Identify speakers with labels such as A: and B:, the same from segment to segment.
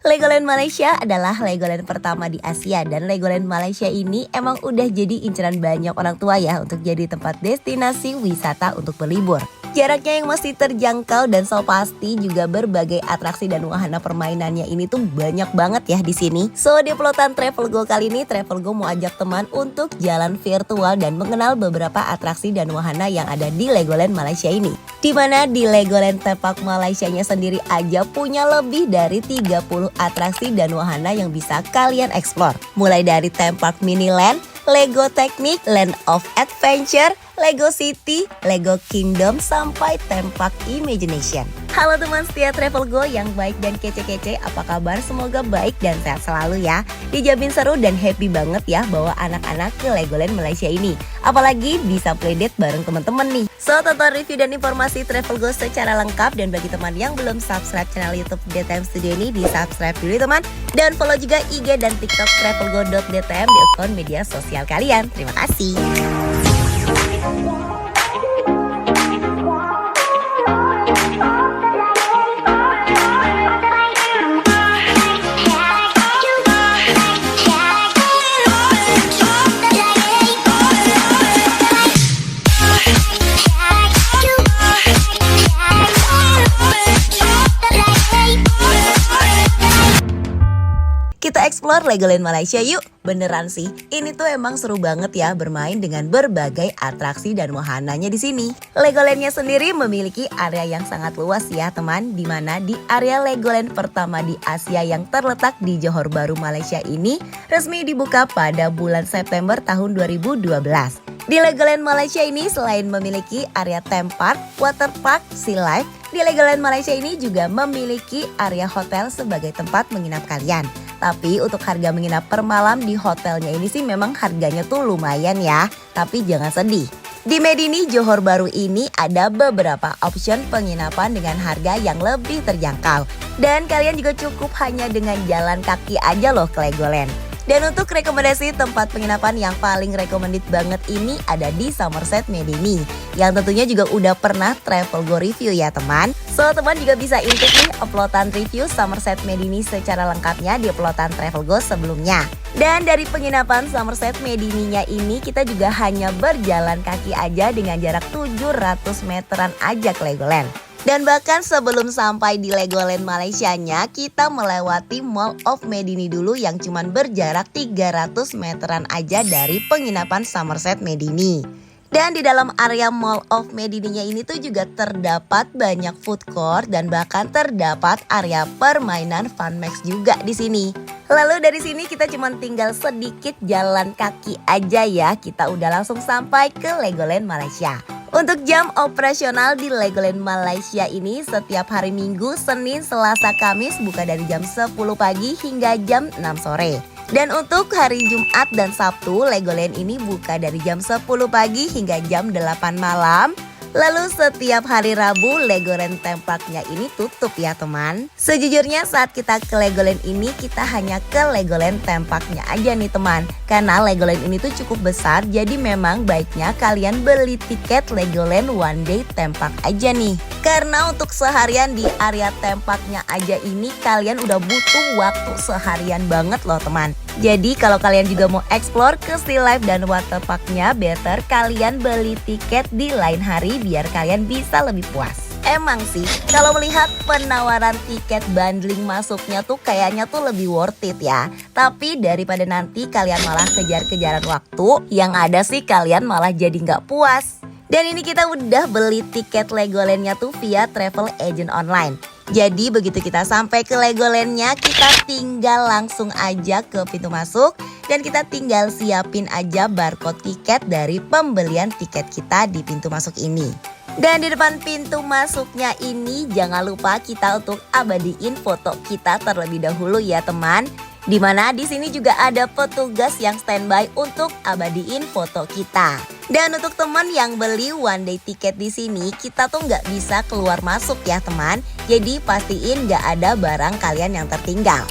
A: Legoland Malaysia adalah Legoland pertama di Asia dan Legoland Malaysia ini emang udah jadi inceran banyak orang tua ya untuk jadi tempat destinasi wisata untuk berlibur. Jaraknya yang masih terjangkau dan so pasti juga berbagai atraksi dan wahana permainannya ini tuh banyak banget ya di sini. So di pelotan Travel Go kali ini Travel Go mau ajak teman untuk jalan virtual dan mengenal beberapa atraksi dan wahana yang ada di Legoland Malaysia ini. Dimana di Legoland Theme Park Malaysianya sendiri aja punya lebih dari 30 atraksi dan wahana yang bisa kalian explore. Mulai dari Theme Park Miniland, Lego Technic, Land of Adventure, Lego City, Lego Kingdom, sampai Theme Park Imagination. Halo teman setia Travel Go yang baik dan kece-kece, apa kabar? Semoga baik dan sehat selalu ya. Dijamin seru dan happy banget ya bawa anak-anak ke Legoland Malaysia ini. Apalagi bisa playdate bareng teman-teman nih. So tonton review dan informasi Travel Go secara lengkap, dan bagi teman yang belum subscribe channel YouTube DTM Studio ini, di subscribe dulu teman. Dan follow juga IG dan TikTok travelgo.dtm di akun media sosial kalian. Terima kasih. Kita explore Legoland Malaysia yuk. Beneran sih, ini tuh emang seru banget ya bermain dengan berbagai atraksi dan wahananya di sini. Legolandnya sendiri memiliki area yang sangat luas ya teman, dimana di area Legoland pertama di Asia yang terletak di Johor Bahru, Malaysia ini resmi dibuka pada bulan September tahun 2012. Di Legoland Malaysia ini selain memiliki area theme park, water park, sea life, di Legoland Malaysia ini juga memiliki area hotel sebagai tempat menginap kalian. Tapi untuk harga menginap per malam di hotelnya ini sih memang harganya tuh lumayan ya. Tapi jangan sedih. Di Medini Johor Bahru ini ada beberapa option penginapan dengan harga yang lebih terjangkau. Dan kalian juga cukup hanya dengan jalan kaki aja loh ke Legoland. Dan untuk rekomendasi tempat penginapan yang paling recommended banget ini ada di Somerset Medini, yang tentunya juga udah pernah Travel Go review ya teman. So teman juga bisa intip nih uploadan review Somerset Medini secara lengkapnya di uploadan Travel Go sebelumnya. Dan dari penginapan Somerset Medininya ini kita juga hanya berjalan kaki aja dengan jarak 700 meteran aja ke Legoland. Dan bahkan sebelum sampai di Legoland Malaysianya, kita melewati Mall of Medini dulu yang cuman berjarak 300 meteran aja dari penginapan Somerset Medini. Dan di dalam area Mall of Medininya ini tuh juga terdapat banyak food court dan bahkan terdapat area permainan Funmax juga di sini. Lalu dari sini kita cuma tinggal sedikit jalan kaki aja ya, kita udah langsung sampai ke Legoland Malaysia. Untuk jam operasional di Legoland Malaysia ini setiap hari Minggu, Senin, Selasa, Kamis buka dari jam 10 pagi hingga jam 6 sore. Dan untuk hari Jumat dan Sabtu, Legoland ini buka dari jam 10 pagi hingga jam 8 malam. Lalu setiap hari Rabu Legoland Theme Park-nya ini tutup ya teman. Sejujurnya saat kita ke Legoland ini kita hanya ke Legoland Theme Park-nya aja nih teman. Karena Legoland ini tuh cukup besar, jadi memang baiknya kalian beli tiket Legoland One Day Theme Park aja nih. Karena untuk seharian di area theme park-nya aja ini kalian udah butuh waktu seharian banget loh teman. Jadi kalau kalian juga mau explore ke sea life dan water park-nya, better kalian beli tiket di lain hari biar kalian bisa lebih puas. Emang sih, kalau melihat penawaran tiket bundling masuknya tuh kayaknya tuh lebih worth it ya. Tapi daripada nanti kalian malah kejar-kejaran waktu, yang ada sih kalian malah jadi nggak puas. Dan ini kita udah beli tiket Legolandnya tuh via travel agent online. Jadi begitu kita sampai ke Legolandnya, kita tinggal langsung aja ke pintu masuk. Dan kita tinggal siapin aja barcode tiket dari pembelian tiket kita di pintu masuk ini. Dan di depan pintu masuknya ini jangan lupa kita untuk abadiin foto kita terlebih dahulu ya teman. Dimana di sini juga ada petugas yang standby untuk abadiin foto kita. Dan untuk teman yang beli one day tiket di sini, kita tuh nggak bisa keluar masuk ya teman. Jadi pastiin nggak ada barang kalian yang tertinggal.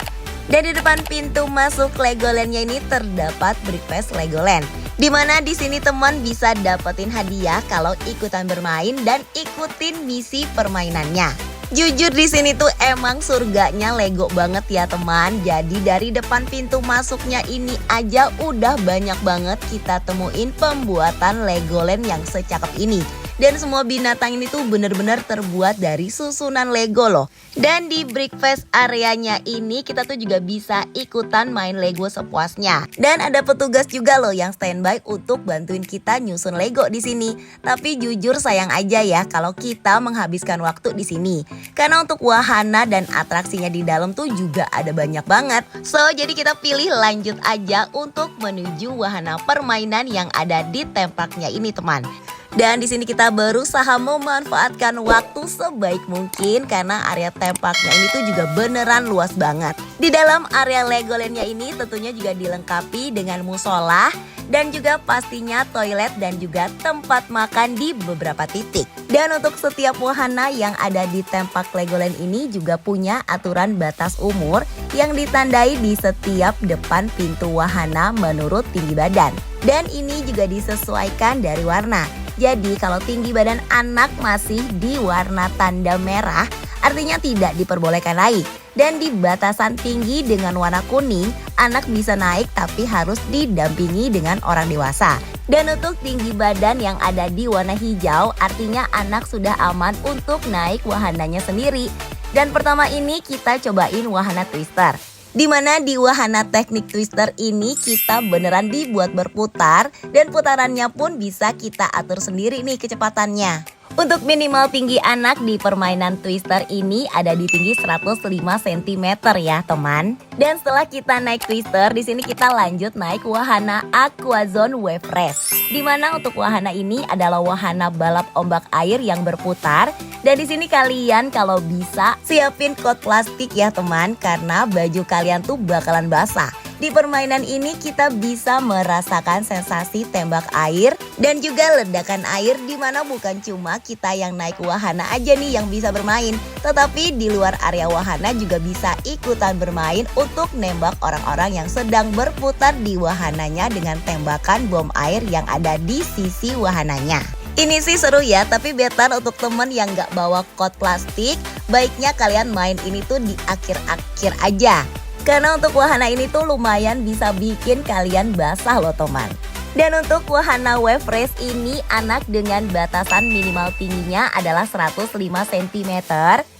A: Dan di depan pintu masuk Legolandnya ini terdapat Breakfast Legoland. Dimana di sini teman bisa dapetin hadiah kalau ikutan bermain dan ikutin misi permainannya. Jujur di sini tuh emang surganya Lego banget ya teman. Jadi dari depan pintu masuknya ini aja udah banyak banget kita temuin pembuatan Legoland yang secakep ini. Dan semua binatang ini tuh bener-bener terbuat dari susunan Lego loh. Dan di breakfast areanya ini kita tuh juga bisa ikutan main Lego sepuasnya. Dan ada petugas juga loh yang standby untuk bantuin kita nyusun Lego di sini. Tapi jujur sayang aja ya kalau kita menghabiskan waktu di sini. Karena untuk wahana dan atraksinya di dalam tuh juga ada banyak banget. So jadi kita pilih lanjut aja untuk menuju wahana permainan yang ada di tempaknya ini teman. Dan di sini kita berusaha memanfaatkan waktu sebaik mungkin karena area tempaknya ini tuh juga beneran luas banget. Di dalam area Legolandnya ini tentunya juga dilengkapi dengan musola dan juga pastinya toilet dan juga tempat makan di beberapa titik. Dan untuk setiap wahana yang ada di tempat Legoland ini juga punya aturan batas umur yang ditandai di setiap depan pintu wahana menurut tinggi badan. Dan ini juga disesuaikan dari warna. Jadi kalau tinggi badan anak masih di warna tanda merah, artinya tidak diperbolehkan naik. Dan di batasan tinggi dengan warna kuning, anak bisa naik tapi harus didampingi dengan orang dewasa. Dan untuk tinggi badan yang ada di warna hijau, artinya anak sudah aman untuk naik wahananya sendiri. Dan pertama ini kita cobain wahana twister. Dimana di wahana teknik twister ini kita beneran dibuat berputar dan putarannya pun bisa kita atur sendiri nih kecepatannya. Untuk minimal tinggi anak di permainan twister ini ada di tinggi 105 cm ya teman. Dan setelah kita naik twister, di sini kita lanjut naik wahana Aquazone Wave Race. Dimana untuk wahana ini adalah wahana balap ombak air yang berputar. Dan di sini kalian kalau bisa siapin kot plastik ya teman, karena baju kalian tuh bakalan basah. Di permainan ini kita bisa merasakan sensasi tembak air dan juga ledakan air, dimana bukan cuma kita yang naik wahana aja nih yang bisa bermain, tetapi di luar area wahana juga bisa ikutan bermain untuk nembak orang-orang yang sedang berputar di wahananya dengan tembakan bom air yang ada di sisi wahananya. Ini sih seru ya, tapi better untuk temen yang gak bawa kot plastik, baiknya kalian main ini tuh di akhir-akhir aja. Karena untuk wahana ini tuh lumayan bisa bikin kalian basah loh teman. Dan untuk wahana wave race ini anak dengan batasan minimal tingginya adalah 105 cm.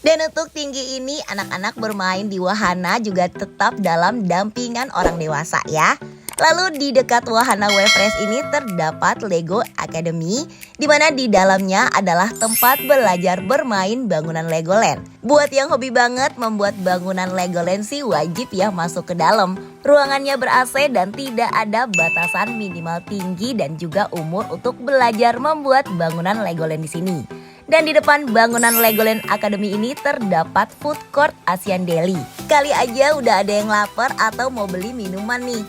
A: Dan untuk tinggi ini anak-anak bermain di wahana juga tetap dalam dampingan orang dewasa ya. Lalu di dekat wahana wave race ini terdapat Lego Academy, di mana di dalamnya adalah tempat belajar bermain bangunan Legoland. Buat yang hobi banget membuat bangunan Legoland sih wajib ya masuk ke dalam. Ruangannya ber-AC dan tidak ada batasan minimal tinggi dan juga umur untuk belajar membuat bangunan Legoland di sini. Dan di depan bangunan Legoland Academy ini terdapat food court Asian Deli. Kali aja udah ada yang lapar atau mau beli minuman nih.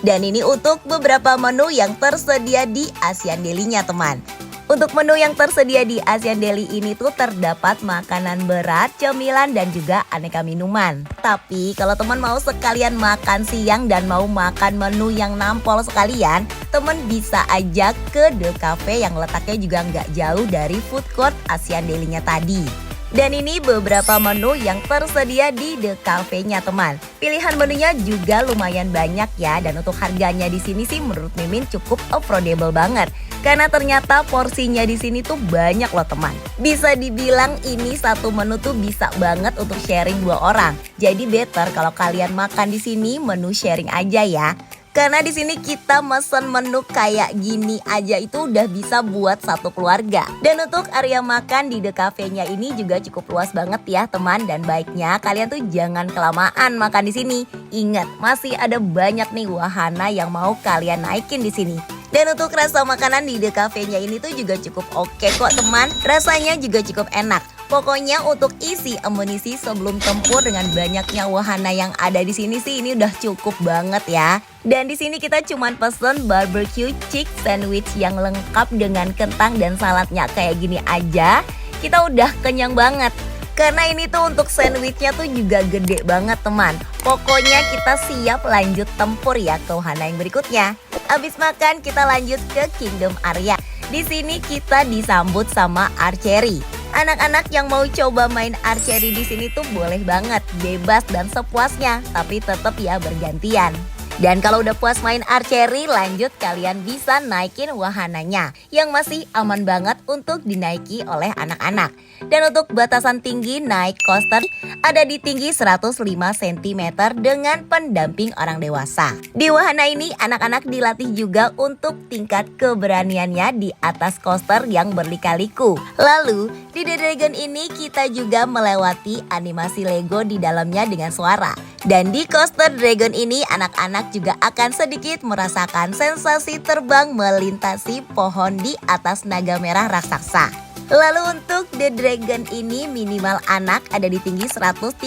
A: Dan ini untuk beberapa menu yang tersedia di Asian Deli-nya teman. Untuk menu yang tersedia di Asian Deli ini tuh terdapat makanan berat, cemilan dan juga aneka minuman. Tapi kalau teman mau sekalian makan siang dan mau makan menu yang nampol sekalian, teman bisa aja ke The Cafe yang letaknya juga nggak jauh dari food court Asian Deli-nya tadi. Dan ini beberapa menu yang tersedia di The Cafe-nya teman. Pilihan menunya juga lumayan banyak ya, dan untuk harganya di sini sih menurut Mimin cukup affordable banget. Karena ternyata porsinya di sini tuh banyak loh teman. Bisa dibilang ini satu menu tuh bisa banget untuk sharing 2 orang. Jadi better kalau kalian makan di sini menu sharing aja ya. Karena di sini kita mesen menu kayak gini aja itu udah bisa buat satu keluarga. Dan untuk area makan di The Cafe-nya ini juga cukup luas banget ya teman. Dan baiknya kalian tuh jangan kelamaan makan di sini. Ingat, masih ada banyak nih wahana yang mau kalian naikin di sini. Dan untuk rasa makanan di The Cafe-nya ini tuh juga cukup oke kok teman. Rasanya juga cukup enak. Pokoknya untuk isi amunisi sebelum tempur dengan banyaknya wahana yang ada di sini sih ini udah cukup banget ya. Dan di sini kita cuman pesen barbecue chick sandwich yang lengkap dengan kentang dan saladnya kayak gini aja. Kita udah kenyang banget. Karena ini tuh untuk sandwichnya tuh juga gede banget teman. Pokoknya kita siap lanjut tempur ya ke wahana yang berikutnya. Abis makan kita lanjut ke Kingdom Area. Di sini kita disambut sama archery. Anak-anak yang mau coba main archery di sini tuh boleh banget, bebas dan sepuasnya, tapi tetap ya bergantian. Dan kalau udah puas main archery, lanjut kalian bisa naikin wahananya yang masih aman banget untuk dinaiki oleh anak-anak. Dan untuk batasan tinggi naik coaster ada di tinggi 105 cm dengan pendamping orang dewasa. Di wahana ini anak-anak dilatih juga untuk tingkat keberaniannya di atas coaster yang berlika-liku. Lalu di The Dragon ini kita juga melewati animasi Lego di dalamnya dengan suara. Dan di coaster Dragon ini anak-anak juga akan sedikit merasakan sensasi terbang melintasi pohon di atas naga merah raksasa. Lalu untuk The Dragon ini minimal anak ada di tinggi 130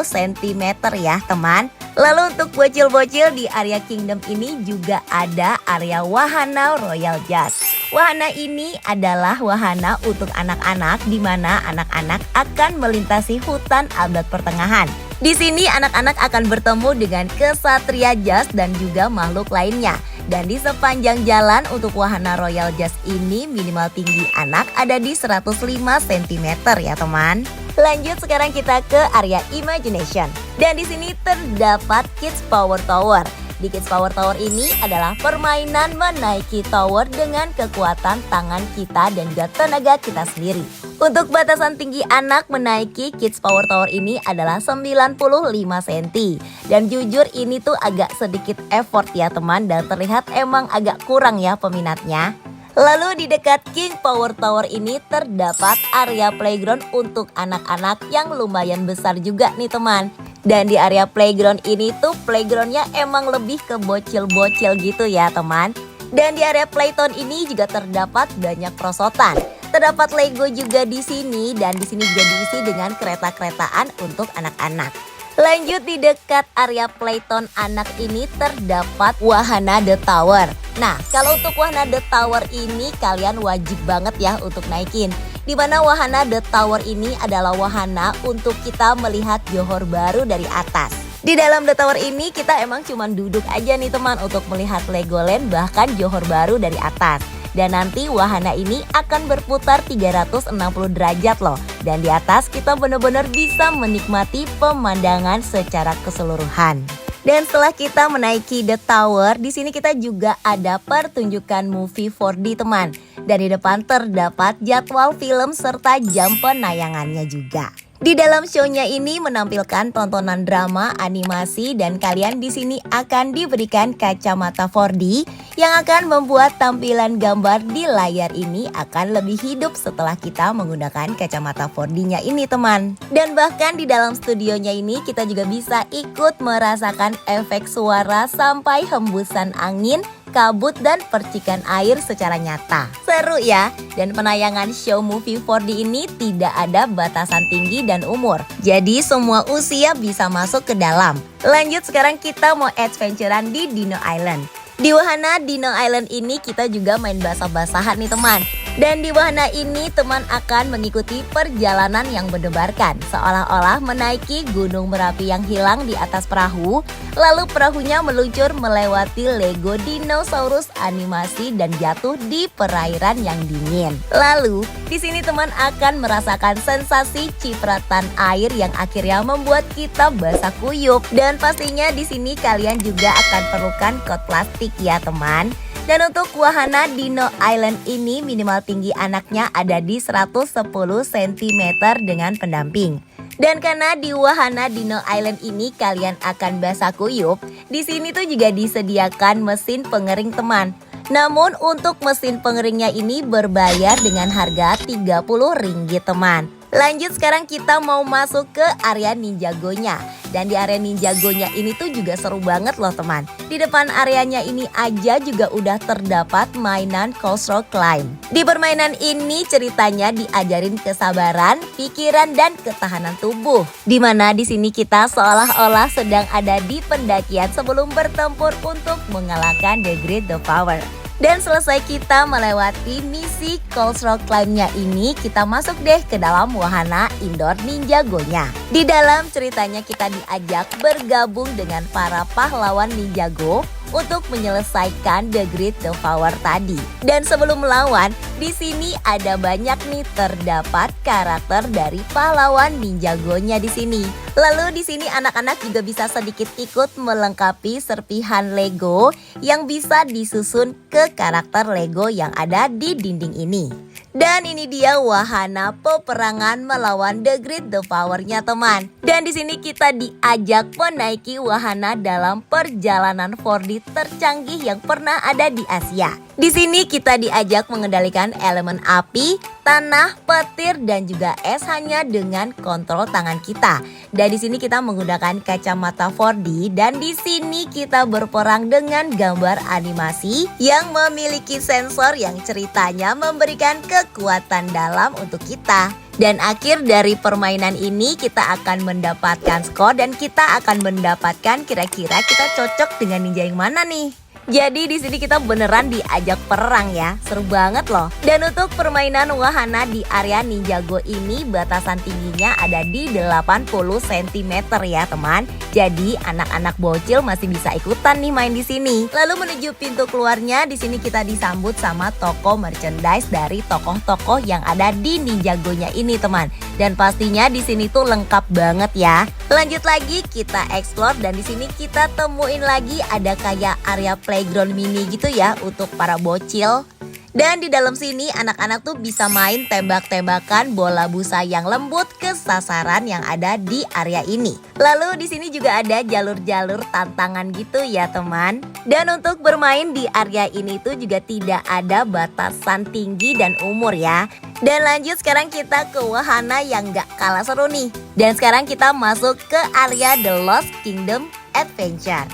A: cm ya teman. Lalu untuk bocil-bocil di area Kingdom ini juga ada area wahana Royal Just. Wahana ini adalah wahana untuk anak-anak di mana anak-anak akan melintasi hutan abad pertengahan. Di sini anak-anak akan bertemu dengan kesatria Just dan juga makhluk lainnya. Dan di sepanjang jalan untuk wahana Royal Just ini minimal tinggi anak ada di 105 cm ya teman. Lanjut sekarang kita ke area Imagination. Dan di sini terdapat Kids Power Tower. Di Kids Power Tower ini adalah permainan menaiki tower dengan kekuatan tangan kita dan juga tenaga kita sendiri. Untuk batasan tinggi anak menaiki Kids Power Tower ini adalah 95 cm. Dan jujur ini tuh agak sedikit effort ya teman dan terlihat emang agak kurang ya peminatnya. Lalu di dekat King Power Tower ini terdapat area playground untuk anak-anak yang lumayan besar juga nih teman. Dan di area playground ini tuh playgroundnya emang lebih ke bocil-bocil gitu ya teman. Dan di area playtown ini juga terdapat banyak perosotan. Terdapat Lego juga di sini dan di sini juga diisi dengan kereta-keretaan untuk anak-anak. Lanjut di dekat area playtown anak ini terdapat wahana The Tower. Nah, kalau untuk wahana The Tower ini kalian wajib banget ya untuk naikin. Di mana wahana The Tower ini adalah wahana untuk kita melihat Johor Bahru dari atas. Di dalam The Tower ini kita emang cuma duduk aja nih teman untuk melihat Legoland bahkan Johor Bahru dari atas. Dan nanti wahana ini akan berputar 360 derajat loh. Dan di atas kita benar-benar bisa menikmati pemandangan secara keseluruhan. Dan setelah kita menaiki The Tower, di sini kita juga ada pertunjukan movie 4D teman. Dan di depan terdapat jadwal film serta jam penayangannya juga. Di dalam show-nya ini menampilkan tontonan drama, animasi, dan kalian di sini akan diberikan kacamata 4D yang akan membuat tampilan gambar di layar ini akan lebih hidup setelah kita menggunakan kacamata 4D-nya ini teman. Dan bahkan di dalam studionya ini kita juga bisa ikut merasakan efek suara sampai hembusan angin, kabut dan percikan air secara nyata. Seru ya. Dan penayangan show movie 4D ini tidak ada batasan tinggi dan umur. Jadi semua usia bisa masuk ke dalam. Lanjut sekarang kita mau adventurean di Dino Island. Di wahana Dino Island ini kita juga main basah-basahan nih teman. Dan di wahana ini teman akan mengikuti perjalanan yang mendebarkan, seolah-olah menaiki gunung Merapi yang hilang di atas perahu. Lalu perahunya meluncur melewati Lego dinosaurus animasi dan jatuh di perairan yang dingin. Lalu di sini teman akan merasakan sensasi cipratan air yang akhirnya membuat kita basah kuyup. Dan pastinya di sini kalian juga akan perlukan kot plastik ya teman. Dan untuk wahana Dino Island ini minimal tinggi anaknya ada di 110 cm dengan pendamping. Dan karena di wahana Dino Island ini kalian akan basah kuyup, di sini tuh juga disediakan mesin pengering teman. Namun untuk mesin pengeringnya ini berbayar dengan harga Rp30 teman. Lanjut sekarang kita mau masuk ke area Ninjago-nya. Dan di area Ninjago-nya ini tuh juga seru banget loh teman. Di depan areanya ini aja juga udah terdapat mainan Coastal Climb. Di permainan ini ceritanya diajarin kesabaran, pikiran dan ketahanan tubuh. Dimana di sini kita seolah-olah sedang ada di pendakian sebelum bertempur untuk mengalahkan The Great The Power. Dan selesai kita melewati misi Coastal Climb-nya ini, kita masuk deh ke dalam wahana indoor Ninjago-nya. Di dalam ceritanya kita diajak bergabung dengan para pahlawan Ninjago untuk menyelesaikan The Great Devourer tadi. Dan sebelum melawan, di sini ada banyak nih terdapat karakter dari pahlawan Ninjago-nya di sini. Lalu di sini anak-anak juga bisa sedikit ikut melengkapi serpihan Lego yang bisa disusun ke karakter Lego yang ada di dinding ini. Dan ini dia wahana peperangan melawan The Great Devourer-nya teman. Dan di sini kita diajak menaiki wahana dalam perjalanan 4D tercanggih yang pernah ada di Asia. Di sini kita diajak mengendalikan elemen api, tanah, petir, dan juga es hanya dengan kontrol tangan kita. Dan di sini kita menggunakan kacamata 4D dan di sini kita berperang dengan gambar animasi yang memiliki sensor yang ceritanya memberikan kekuatan dalam untuk kita. Dan akhir dari permainan ini kita akan mendapatkan skor dan kita akan mendapatkan kira-kira kita cocok dengan ninja yang mana nih. Jadi di sini kita beneran diajak perang ya, seru banget loh. Dan untuk permainan wahana di area Ninjago ini batasan tingginya ada di 80 cm ya teman. Jadi anak-anak bocil masih bisa ikutan nih main di sini. Lalu menuju pintu keluarnya, di sini kita disambut sama toko merchandise dari tokoh-tokoh yang ada di Ninjago-nya ini teman. Dan pastinya di sini tuh lengkap banget ya. Lanjut lagi kita explore dan di sini kita temuin lagi ada kayak area playground mini gitu ya untuk para bocil. Dan di dalam sini anak-anak tuh bisa main tembak-tembakan bola busa yang lembut ke sasaran yang ada di area ini. Lalu di sini juga ada jalur-jalur tantangan gitu ya teman. Dan untuk bermain di area ini tuh juga tidak ada batasan tinggi dan umur ya. Dan lanjut sekarang kita ke wahana yang gak kalah seru nih. Dan sekarang kita masuk ke area The Lost Kingdom Adventure.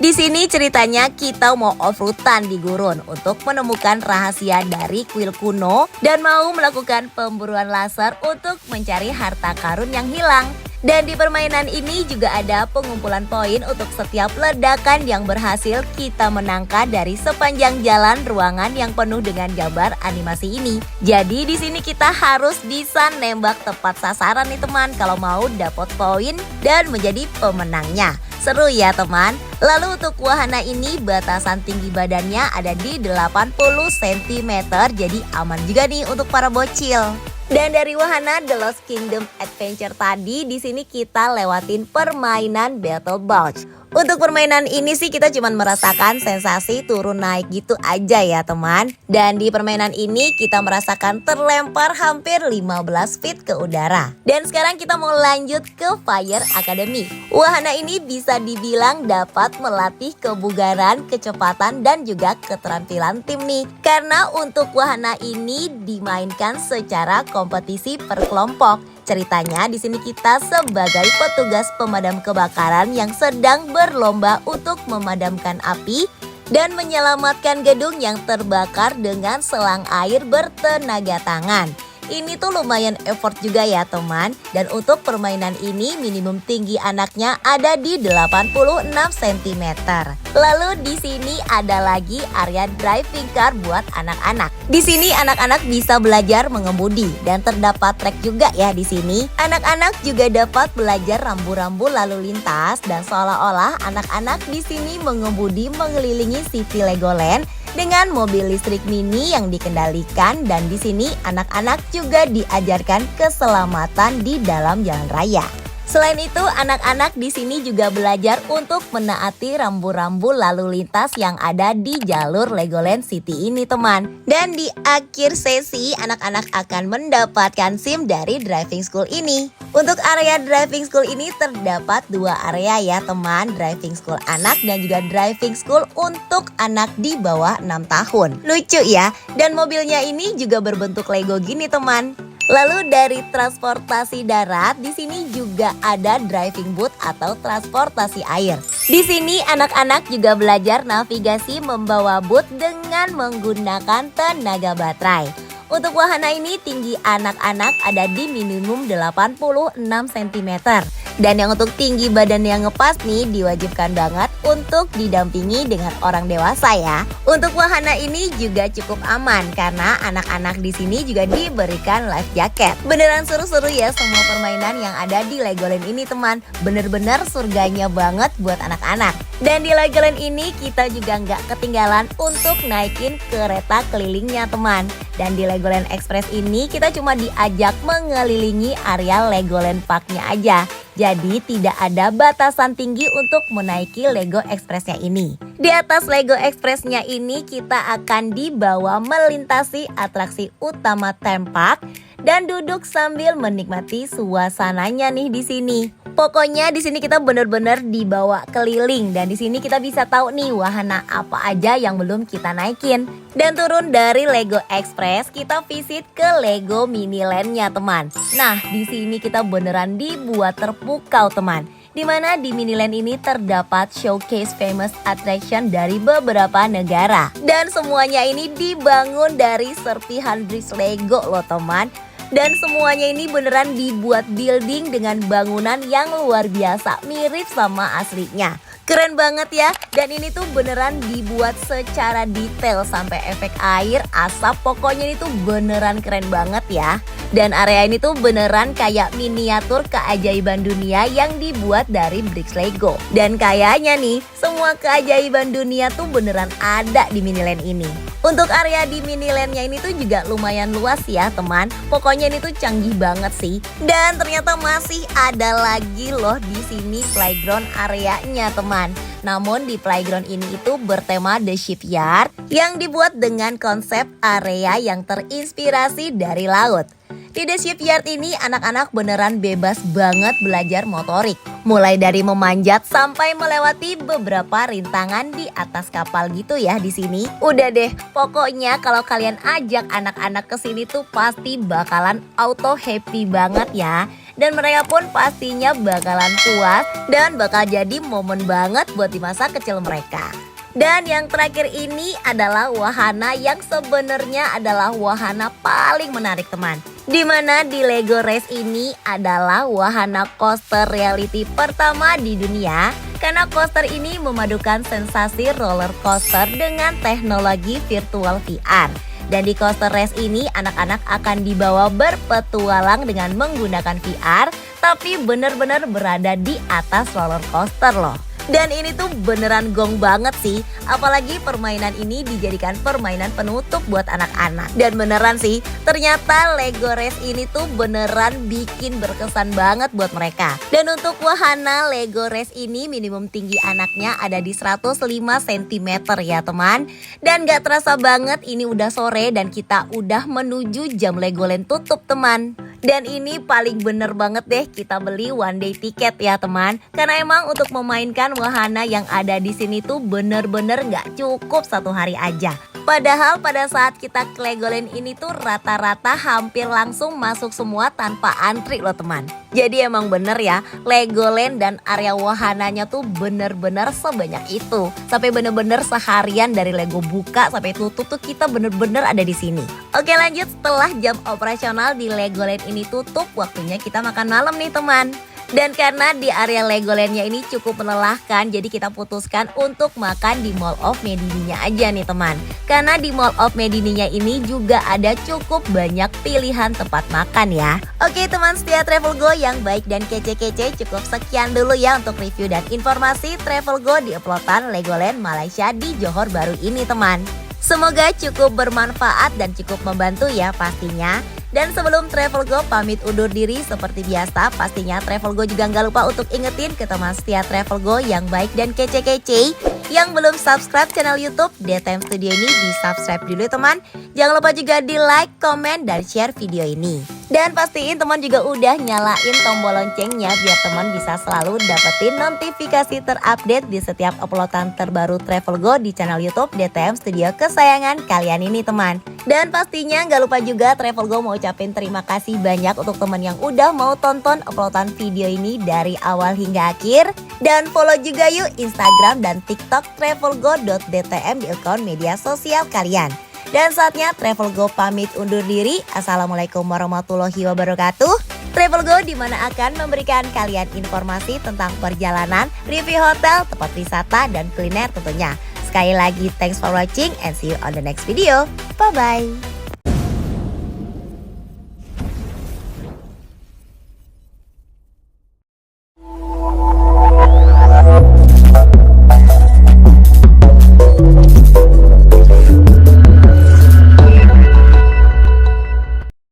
A: Di sini ceritanya kita mau off-roadan di gurun untuk menemukan rahasia dari kuil kuno dan mau melakukan pemburuan laser untuk mencari harta karun yang hilang. Dan di permainan ini juga ada pengumpulan poin untuk setiap ledakan yang berhasil kita menangkap dari sepanjang jalan ruangan yang penuh dengan gambar animasi ini. Jadi di sini kita harus bisa nembak tepat sasaran nih teman kalau mau dapat poin dan menjadi pemenangnya. Seru ya teman. Lalu untuk wahana ini batasan tinggi badannya ada di 80 cm, jadi aman juga nih untuk para bocil. Dan dari wahana The Lost Kingdom Adventure tadi, di sini kita lewatin permainan Battle Box. Untuk permainan ini sih kita cuma merasakan sensasi turun naik gitu aja ya teman. Dan di permainan ini kita merasakan terlempar hampir 15 feet ke udara. Dan sekarang kita mau lanjut ke Fire Academy. Wahana ini bisa dibilang dapat melatih kebugaran, kecepatan, dan juga keterampilan tim nih. Karena untuk wahana ini dimainkan secara kompetisi per kelompok. Ceritanya di sini kita sebagai petugas pemadam kebakaran yang sedang berlomba untuk memadamkan api dan menyelamatkan gedung yang terbakar dengan selang air bertenaga tangan. Ini tuh lumayan effort juga ya teman. Dan untuk permainan ini minimum tinggi anaknya ada di 86 cm. Lalu di sini ada lagi area driving car buat anak-anak. Di sini anak-anak bisa belajar mengemudi dan terdapat trek juga ya di sini. Anak-anak juga dapat belajar rambu-rambu lalu lintas dan seolah-olah anak-anak di sini mengemudi mengelilingi City Legoland dengan mobil listrik mini yang dikendalikan, dan di sini anak-anak juga diajarkan keselamatan di dalam jalan raya. Selain itu, anak-anak di sini juga belajar untuk menaati rambu-rambu lalu lintas yang ada di jalur Legoland City ini, teman. Dan di akhir sesi, anak-anak akan mendapatkan SIM dari driving school ini. Untuk area driving school ini terdapat dua area ya, teman. Driving school anak dan juga driving school untuk anak di bawah 6 tahun. Lucu ya. Dan mobilnya ini juga berbentuk Lego gini, teman. Lalu dari transportasi darat, di sini juga ada driving boat atau transportasi air. Di sini anak-anak juga belajar navigasi membawa boat dengan menggunakan tenaga baterai. Untuk wahana ini tinggi anak-anak ada di minimum 86 cm. Dan yang untuk tinggi badan yang ngepas nih diwajibkan banget untuk didampingi dengan orang dewasa ya. Untuk wahana ini juga cukup aman karena anak-anak di sini juga diberikan life jacket. Beneran seru-seru ya semua permainan yang ada di Legoland ini teman. Bener-bener surganya banget buat anak-anak. Dan di Legoland ini kita juga nggak ketinggalan untuk naikin kereta kelilingnya teman. Dan di Legoland Express ini kita cuma diajak mengelilingi area Legoland Parknya aja. Jadi tidak ada batasan tinggi untuk menaiki Lego Expressnya ini. Di atas Lego Expressnya ini kita akan dibawa melintasi atraksi utama theme park dan duduk sambil menikmati suasananya nih di sini. Pokoknya di sini kita benar-benar dibawa keliling dan di sini kita bisa tahu nih wahana apa aja yang belum kita naikin. Dan turun dari Lego Express kita visit ke Lego Miniland-nya teman. Nah di sini kita beneran dibuat terpukau teman. Dimana di Miniland ini terdapat showcase famous attraction dari beberapa negara. Dan semuanya ini dibangun dari serpihan bridge Lego loh teman. Dan semuanya ini beneran dibuat building dengan bangunan yang luar biasa, mirip sama aslinya. Keren banget ya, dan ini tuh beneran dibuat secara detail sampai efek air, asap, pokoknya ini tuh beneran keren banget ya. Dan area ini tuh beneran kayak miniatur keajaiban dunia yang dibuat dari bricks Lego. Dan kayaknya nih, semua keajaiban dunia tuh beneran ada di Miniland ini. Untuk area di Miniland-nya ini tuh juga lumayan luas ya teman. Pokoknya ini tuh canggih banget sih. Dan ternyata masih ada lagi loh di sini playground areanya teman. Namun di playground ini itu bertema The Shipyard yang dibuat dengan konsep area yang terinspirasi dari laut. Di The Shipyard ini anak-anak beneran bebas banget belajar motorik. Mulai dari memanjat sampai melewati beberapa rintangan di atas kapal gitu ya di sini. Udah deh, pokoknya kalau kalian ajak anak-anak ke sini tuh pasti bakalan auto happy banget ya. Dan mereka pun pastinya bakalan puas dan bakal jadi momen banget buat di masa kecil mereka. Dan yang terakhir ini adalah wahana yang sebenarnya adalah wahana paling menarik teman. Dimana di Lego Race ini adalah wahana coaster reality pertama di dunia. Karena coaster ini memadukan sensasi roller coaster dengan teknologi virtual VR. Dan di coaster race ini anak-anak akan dibawa berpetualang dengan menggunakan VR. Tapi benar-benar berada di atas roller coaster loh. Dan ini tuh beneran gong banget sih. Apalagi permainan ini dijadikan permainan penutup buat anak-anak. Dan beneran sih, ternyata Lego Race ini tuh beneran bikin berkesan banget buat mereka. Dan untuk wahana Lego Race ini minimum tinggi anaknya ada di 105 cm ya teman. Dan gak terasa banget ini udah sore dan kita udah menuju jam Legoland tutup teman. Dan ini paling bener banget deh kita beli one day ticket ya teman. Karena emang untuk memainkan wahana yang ada di sini tuh bener-bener gak cukup satu hari aja. Padahal pada saat kita ke Legoland ini tuh rata-rata hampir langsung masuk semua tanpa antri loh teman. Jadi emang bener ya, Legoland dan area wahananya tuh bener-bener sebanyak itu. Sampai bener-bener seharian dari Lego buka sampai tutup tuh kita bener-bener ada di sini. Oke lanjut, setelah jam operasional di Legoland ini tutup, waktunya kita makan malam nih teman. Dan karena di area Legoland-nya ini cukup melelahkan, jadi kita putuskan untuk makan di Mall of Medini-nya aja nih teman. Karena di Mall of Medini-nya ini juga ada cukup banyak pilihan tempat makan ya. Oke teman setia Travel Go yang baik dan kece-kece, cukup sekian dulu ya untuk review dan informasi Travel Go di uploadan Legoland Malaysia di Johor Bahru ini teman. Semoga cukup bermanfaat dan cukup membantu ya pastinya. Dan sebelum Travel Go pamit undur diri seperti biasa, pastinya Travel Go juga nggak lupa untuk ingetin ke teman setia Travel Go yang baik dan kece-kece. Yang belum subscribe channel YouTube DTM Studio ini, di subscribe dulu teman. Jangan lupa juga di like, komen, dan share video ini. Dan pastiin teman juga udah nyalain tombol loncengnya biar teman bisa selalu dapetin notifikasi terupdate di setiap uploadan terbaru Travel Go di channel YouTube DTM Studio kesayangan kalian ini teman. Dan pastinya nggak lupa juga Travel Go mau ucapin terima kasih banyak untuk teman yang udah mau tonton uploadan video ini dari awal hingga akhir. Dan follow juga yuk Instagram dan TikTok travelgo.dtm di akun media sosial kalian. Dan saatnya Travel Go pamit undur diri. Assalamualaikum warahmatullahi wabarakatuh. Travel Go di mana akan memberikan kalian informasi tentang perjalanan, review hotel, tempat wisata, dan kuliner tentunya. Sekali lagi, thanks for watching and see you on the next video. Bye-bye.